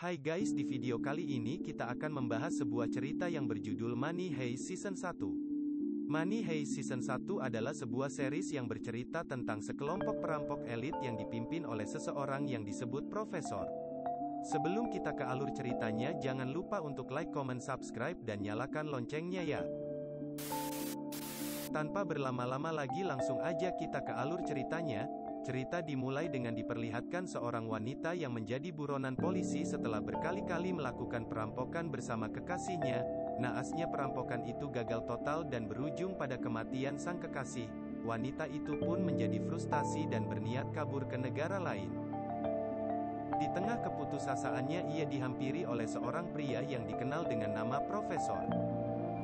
Hai guys, di video kali ini kita akan membahas sebuah cerita yang berjudul Money Heist Season 1. Money Heist Season 1 adalah sebuah series yang bercerita tentang sekelompok perampok elit yang dipimpin oleh seseorang yang disebut Profesor. Sebelum kita ke alur ceritanya, jangan lupa untuk like, comment, subscribe, dan nyalakan loncengnya ya. Tanpa berlama-lama lagi, langsung aja kita ke alur ceritanya. Cerita dimulai dengan diperlihatkan seorang wanita yang menjadi buronan polisi setelah berkali-kali melakukan perampokan bersama kekasihnya. Naasnya perampokan itu gagal total dan berujung pada kematian sang kekasih. Wanita itu pun menjadi frustasi dan berniat kabur ke negara lain. Di tengah keputusasaan,nya ia dihampiri oleh seorang pria yang dikenal dengan nama Profesor.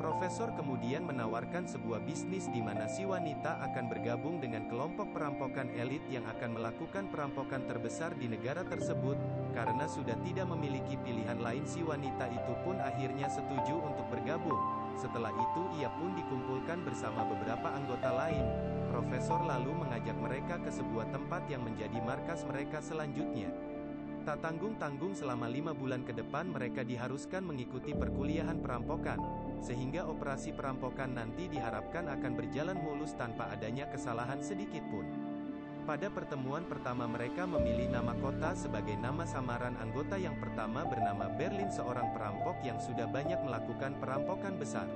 Profesor kemudian menawarkan sebuah bisnis di mana si wanita akan bergabung dengan kelompok perampokan elit yang akan melakukan perampokan terbesar di negara tersebut. Karena sudah tidak memiliki pilihan lain, si wanita itu pun akhirnya setuju untuk bergabung. Setelah itu ia pun dikumpulkan bersama beberapa anggota lain. Profesor lalu mengajak mereka ke sebuah tempat yang menjadi markas mereka selanjutnya. Tak tanggung-tanggung, selama 5 bulan ke depan mereka diharuskan mengikuti perkuliahan perampokan. Sehingga operasi perampokan nanti diharapkan akan berjalan mulus tanpa adanya kesalahan sedikit pun. Pada pertemuan pertama mereka memilih nama kota sebagai nama samaran anggota yang pertama bernama Berlin, seorang perampok yang sudah banyak melakukan perampokan besar.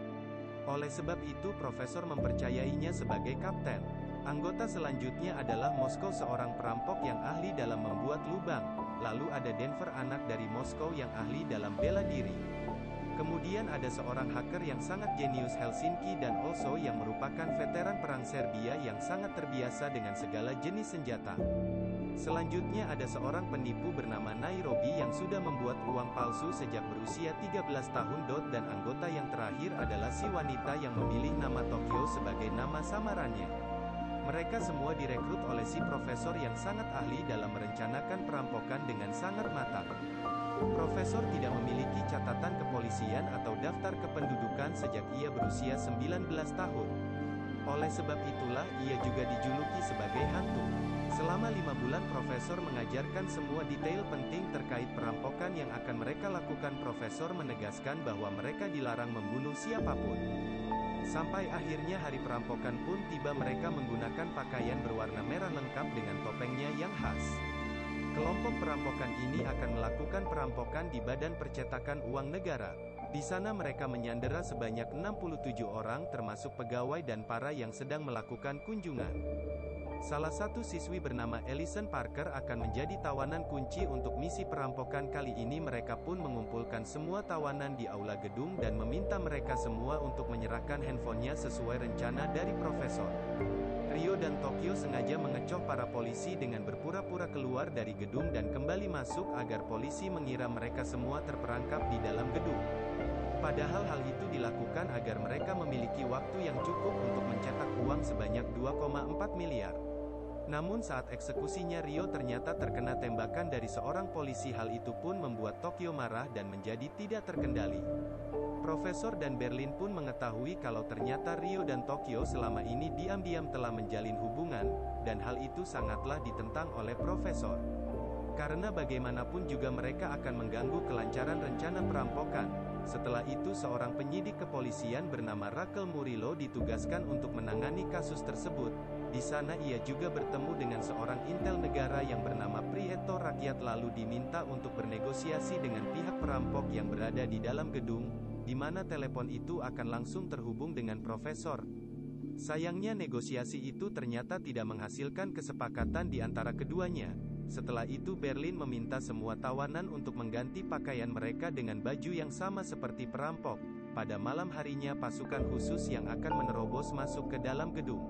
Oleh sebab itu Profesor mempercayainya sebagai kapten. Anggota selanjutnya adalah Moskow, seorang perampok yang ahli dalam membuat lubang. Lalu ada Denver, anak dari Moskow yang ahli dalam bela diri. Kemudian ada seorang hacker yang sangat jenius, Helsinki, dan also yang merupakan veteran perang Serbia yang sangat terbiasa dengan segala jenis senjata. Selanjutnya ada seorang penipu bernama Nairobi yang sudah membuat uang palsu sejak berusia 13 tahun. Dan anggota yang terakhir adalah si wanita yang memilih nama Tokyo sebagai nama samarannya. Mereka semua direkrut oleh si Profesor yang sangat ahli dalam merencanakan perampokan dengan sangat matang. Profesor tidak memiliki catatan kepolisian atau daftar kependudukan sejak ia berusia 19 tahun. Oleh sebab itulah ia juga dijuluki sebagai hantu. Selama 5 bulan Profesor mengajarkan semua detail penting terkait perampokan yang akan mereka lakukan. Profesor menegaskan bahwa mereka dilarang membunuh siapapun. Sampai akhirnya hari perampokan pun tiba. Mereka menggunakan pakaian berwarna merah lengkap dengan topengnya yang khas. Kelompok perampokan ini akan melakukan perampokan di Badan Percetakan Uang Negara. Di sana mereka menyandera sebanyak 67 orang termasuk pegawai dan para yang sedang melakukan kunjungan. Salah satu siswi bernama Ellison Parker akan menjadi tawanan kunci untuk misi perampokan kali ini. Mereka pun mengumpulkan semua tawanan di aula gedung dan meminta mereka semua untuk menyerahkan handphonenya sesuai rencana dari Profesor. Rio dan Tokyo sengaja mengecoh para polisi dengan berpura-pura keluar dari gedung dan kembali masuk agar polisi mengira mereka semua terperangkap di dalam gedung. Padahal hal itu dilakukan agar mereka memiliki waktu yang cukup untuk mencetak uang sebanyak 2,4 miliar. Namun saat eksekusinya Rio ternyata terkena tembakan dari seorang polisi. Hal itu pun membuat Tokyo marah dan menjadi tidak terkendali. Profesor dan Berlin pun mengetahui kalau ternyata Rio dan Tokyo selama ini diam-diam telah menjalin hubungan, dan hal itu sangatlah ditentang oleh Profesor. Karena bagaimanapun juga mereka akan mengganggu kelancaran rencana perampokan. Setelah itu seorang penyidik kepolisian bernama Raquel Murillo ditugaskan untuk menangani kasus tersebut. Di sana ia juga bertemu dengan seorang intel negara yang bernama Prieto Rakyat lalu diminta untuk bernegosiasi dengan pihak perampok yang berada di dalam gedung, di mana telepon itu akan langsung terhubung dengan Profesor. Sayangnya negosiasi itu ternyata tidak menghasilkan kesepakatan di antara keduanya. Setelah itu Berlin meminta semua tawanan untuk mengganti pakaian mereka dengan baju yang sama seperti perampok. Pada malam harinya pasukan khusus yang akan menerobos masuk ke dalam gedung.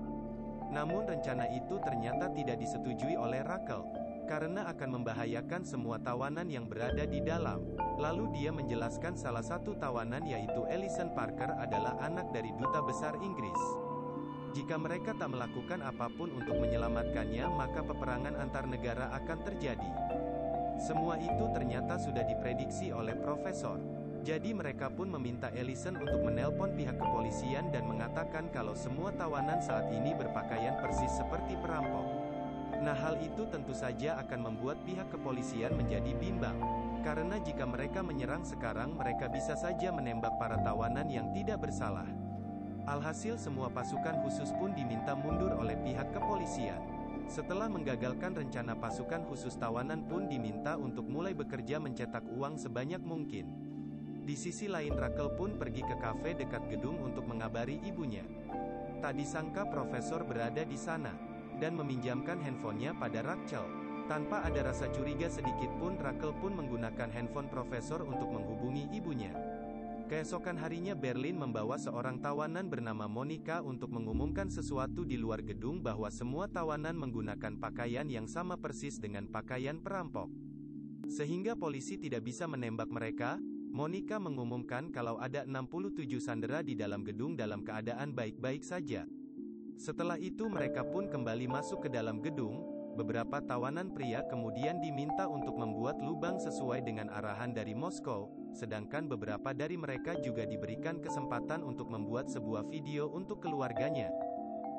Namun rencana itu ternyata tidak disetujui oleh Raquel, karena akan membahayakan semua tawanan yang berada di dalam. Lalu dia menjelaskan salah satu tawanan yaitu Ellison Parker adalah anak dari duta besar Inggris. Jika mereka tak melakukan apapun untuk menyelamatkannya, maka peperangan antar negara akan terjadi. Semua itu ternyata sudah diprediksi oleh Profesor. Jadi mereka pun meminta Ellison untuk menelpon pihak kepolisian dan mengatakan kalau semua tawanan saat ini berpakaian persis seperti perampok. Nah hal itu tentu saja akan membuat pihak kepolisian menjadi bimbang. Karena jika mereka menyerang sekarang, mereka bisa saja menembak para tawanan yang tidak bersalah. Alhasil semua pasukan khusus pun diminta mundur oleh pihak kepolisian. Setelah menggagalkan rencana, pasukan khusus tawanan pun diminta untuk mulai bekerja mencetak uang sebanyak mungkin. Di sisi lain, Rakel pun pergi ke kafe dekat gedung untuk mengabari ibunya. Tak disangka profesor berada di sana, dan meminjamkan handphonenya pada Rachel. Tanpa ada rasa curiga sedikit pun, Rakel pun menggunakan handphone profesor untuk menghubungi ibunya. Keesokan harinya, Berlin membawa seorang tawanan bernama Monica untuk mengumumkan sesuatu di luar gedung bahwa semua tawanan menggunakan pakaian yang sama persis dengan pakaian perampok. Sehingga polisi tidak bisa menembak mereka. Monica mengumumkan kalau ada 67 sandera di dalam gedung dalam keadaan baik-baik saja. Setelah itu mereka pun kembali masuk ke dalam gedung. Beberapa tawanan pria kemudian diminta untuk membuat lubang sesuai dengan arahan dari Moskow, sedangkan beberapa dari mereka juga diberikan kesempatan untuk membuat sebuah video untuk keluarganya.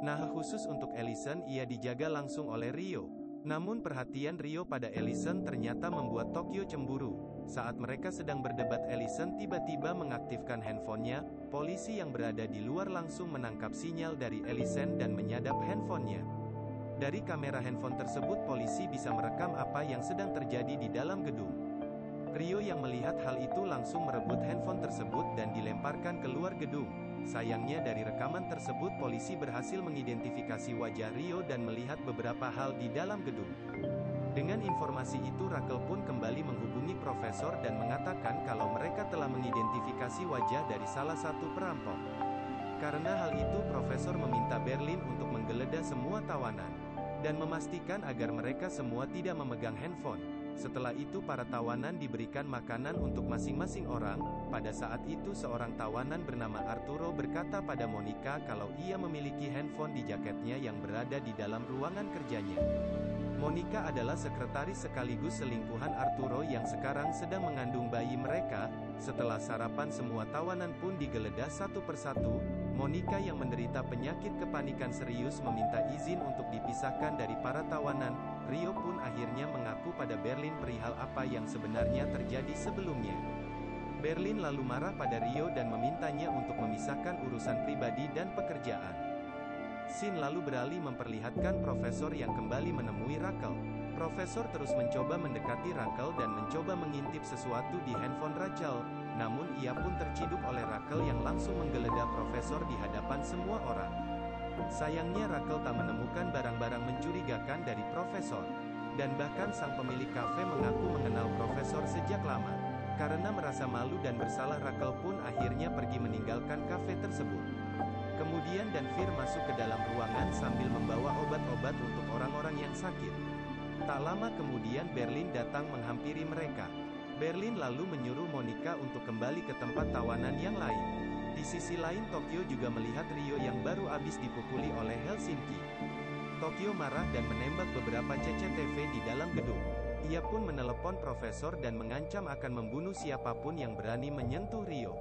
Nah, khusus untuk Ellison, ia dijaga langsung oleh Rio. Namun perhatian Rio pada Ellison ternyata membuat Tokyo cemburu. Saat mereka sedang berdebat, Ellison tiba-tiba mengaktifkan handphonenya. Polisi yang berada di luar langsung menangkap sinyal dari Ellison dan menyadap handphonenya. Dari kamera handphone tersebut, polisi bisa merekam apa yang sedang terjadi di dalam gedung. Rio yang melihat hal itu langsung merebut handphone tersebut dan dilemparkan keluar gedung. Sayangnya dari rekaman tersebut polisi berhasil mengidentifikasi wajah Rio dan melihat beberapa hal di dalam gedung. Dengan informasi itu, Rakel pun kembali menghubungi profesor dan mengatakan kalau mereka telah mengidentifikasi wajah dari salah satu perampok. Karena hal itu, profesor meminta Berlin untuk menggeledah semua tawanan dan memastikan agar mereka semua tidak memegang handphone. Setelah itu para tawanan diberikan makanan untuk masing-masing orang. Pada saat itu seorang tawanan bernama Arturo berkata pada Monica kalau ia memiliki handphone di jaketnya yang berada di dalam ruangan kerjanya. Monica adalah sekretaris sekaligus selingkuhan Arturo yang sekarang sedang mengandung bayi mereka. Setelah sarapan, semua tawanan pun digeledah satu persatu. Monica yang menderita penyakit kepanikan serius meminta izin untuk dipisahkan dari para tawanan. Rio pun akhirnya mengaku pada Berlin perihal apa yang sebenarnya terjadi sebelumnya. Berlin lalu marah pada Rio dan memintanya untuk memisahkan urusan pribadi dan pekerjaan. Scene lalu beralih memperlihatkan profesor yang kembali menemui Rakel. Profesor terus mencoba mendekati Rakel dan mencoba mengintip sesuatu di handphone Rachel. Namun ia pun terciduk oleh Rakel yang langsung menggeledah profesor di hadapan semua orang. Sayangnya Rakel tak menemukan barang-barang mencurigakan dari profesor. Dan bahkan sang pemilik kafe mengaku mengenal profesor sejak lama. Karena merasa malu dan bersalah, Rakel pun akhirnya pergi meninggalkan kafe tersebut. Kemudian Danvir masuk ke dalam ruangan sambil membawa obat-obat untuk orang-orang yang sakit. Tak lama kemudian Berlin datang menghampiri mereka. Berlin lalu menyuruh Monica untuk kembali ke tempat tawanan yang lain. Di sisi lain, Tokyo juga melihat Rio yang baru habis dipukuli oleh Helsinki. Tokyo marah dan menembak beberapa CCTV di dalam gedung. Ia pun menelepon profesor dan mengancam akan membunuh siapapun yang berani menyentuh Rio.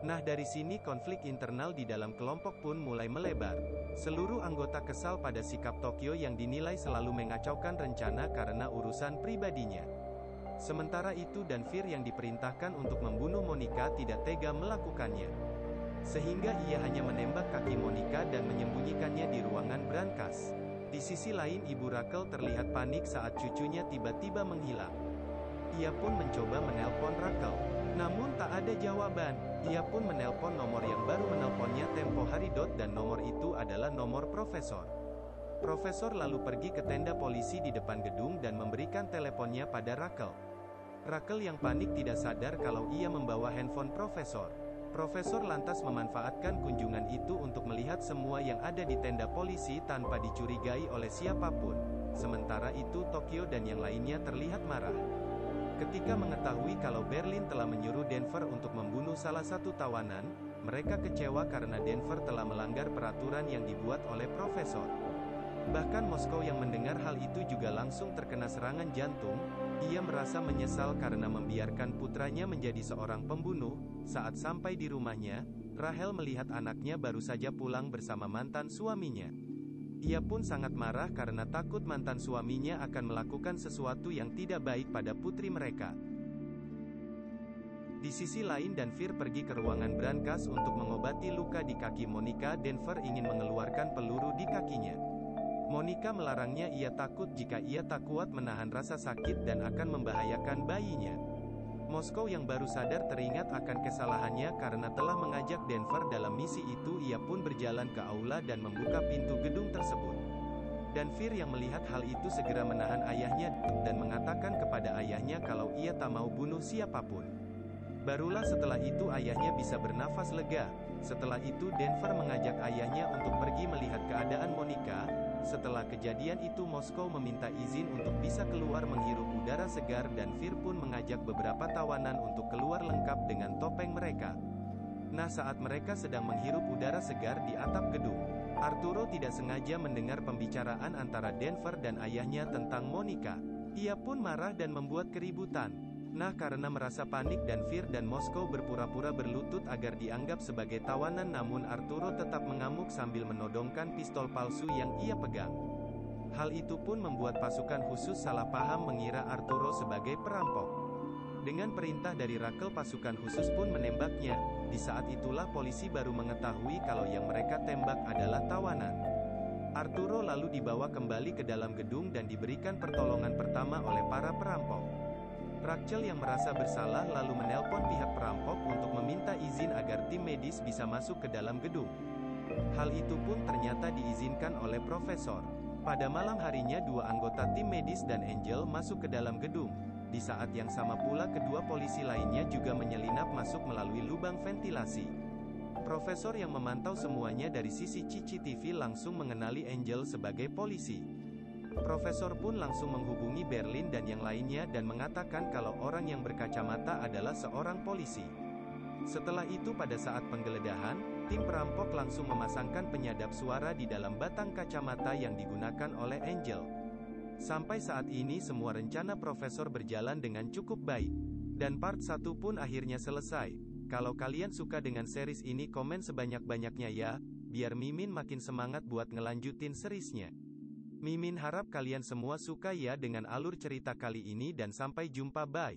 Nah, dari sini konflik internal di dalam kelompok pun mulai melebar. Seluruh anggota kesal pada sikap Tokyo yang dinilai selalu mengacaukan rencana karena urusan pribadinya. Sementara itu Danvir yang diperintahkan untuk membunuh Monica tidak tega melakukannya. Sehingga ia hanya menembak kaki Monica dan menyembunyikannya di ruangan brankas. Di sisi lain, Ibu Rakel terlihat panik saat cucunya tiba-tiba menghilang. Ia pun mencoba menelpon Rakel. Namun tak ada jawaban. Ia pun menelpon nomor yang baru menelponnya tempo hari. Dan nomor itu adalah nomor profesor. Profesor lalu pergi ke tenda polisi di depan gedung dan memberikan teleponnya pada Rakel. Rakel yang panik tidak sadar kalau ia membawa handphone profesor. Profesor lantas memanfaatkan kunjungan itu untuk melihat semua yang ada di tenda polisi tanpa dicurigai oleh siapapun. Sementara itu Tokyo dan yang lainnya terlihat marah. Ketika mengetahui kalau Berlin telah menyuruh Denver untuk membunuh salah satu tawanan, mereka kecewa karena Denver telah melanggar peraturan yang dibuat oleh profesor. Bahkan Moskow yang mendengar hal itu juga langsung terkena serangan jantung. Ia merasa menyesal karena membiarkan putranya menjadi seorang pembunuh. Saat sampai di rumahnya, Rahel melihat anaknya baru saja pulang bersama mantan suaminya. Ia pun sangat marah karena takut mantan suaminya akan melakukan sesuatu yang tidak baik pada putri mereka. Di sisi lain Danvir pergi ke ruangan brankas untuk mengobati luka di kaki Monica. Denver ingin mengeluarkan peluru di kakinya. Monica melarangnya, ia takut jika ia tak kuat menahan rasa sakit dan akan membahayakan bayinya. Moskow yang baru sadar teringat akan kesalahannya karena telah mengajak Denver dalam misi itu. Ia pun berjalan ke aula dan membuka pintu gedung tersebut. Danvir yang melihat hal itu segera menahan ayahnya dan mengatakan kepada ayahnya kalau ia tak mau bunuh siapapun. Barulah setelah itu ayahnya bisa bernafas lega. Setelah itu Denver mengajak ayahnya untuk pergi melihat keadaan Monica. Setelah kejadian itu Moskow meminta izin untuk bisa keluar menghirup udara segar dan Fir pun mengajak beberapa tawanan untuk keluar lengkap dengan topeng mereka. Nah, saat mereka sedang menghirup udara segar di atap gedung, Arturo tidak sengaja mendengar pembicaraan antara Denver dan ayahnya tentang Monica. Ia pun marah dan membuat keributan. Nah, karena merasa panik Danvir dan Moskow berpura-pura berlutut agar dianggap sebagai tawanan, namun Arturo tetap mengamuk sambil menodongkan pistol palsu yang ia pegang. Hal itu pun membuat pasukan khusus salah paham mengira Arturo sebagai perampok. Dengan perintah dari Rakel, pasukan khusus pun menembaknya. Di saat itulah polisi baru mengetahui kalau yang mereka tembak adalah tawanan. Arturo lalu dibawa kembali ke dalam gedung dan diberikan pertolongan pertama oleh para perampok. Rachel yang merasa bersalah lalu menelpon pihak perampok untuk meminta izin agar tim medis bisa masuk ke dalam gedung. Hal itu pun ternyata diizinkan oleh Profesor. Pada malam harinya dua anggota tim medis dan Angel masuk ke dalam gedung. Di saat yang sama pula kedua polisi lainnya juga menyelinap masuk melalui lubang ventilasi. Profesor yang memantau semuanya dari sisi CCTV langsung mengenali Angel sebagai polisi. Profesor pun langsung menghubungi Berlin dan yang lainnya dan mengatakan kalau orang yang berkacamata adalah seorang polisi. Setelah itu pada saat penggeledahan, tim perampok langsung memasangkan penyadap suara di dalam batang kacamata yang digunakan oleh Angel. Sampai saat ini semua rencana Profesor berjalan dengan cukup baik. Dan part 1 pun akhirnya selesai. Kalau kalian suka dengan series ini, komen sebanyak-banyaknya ya, biar Mimin makin semangat buat ngelanjutin seriesnya. Mimin harap kalian semua suka ya dengan alur cerita kali ini dan sampai jumpa, bye.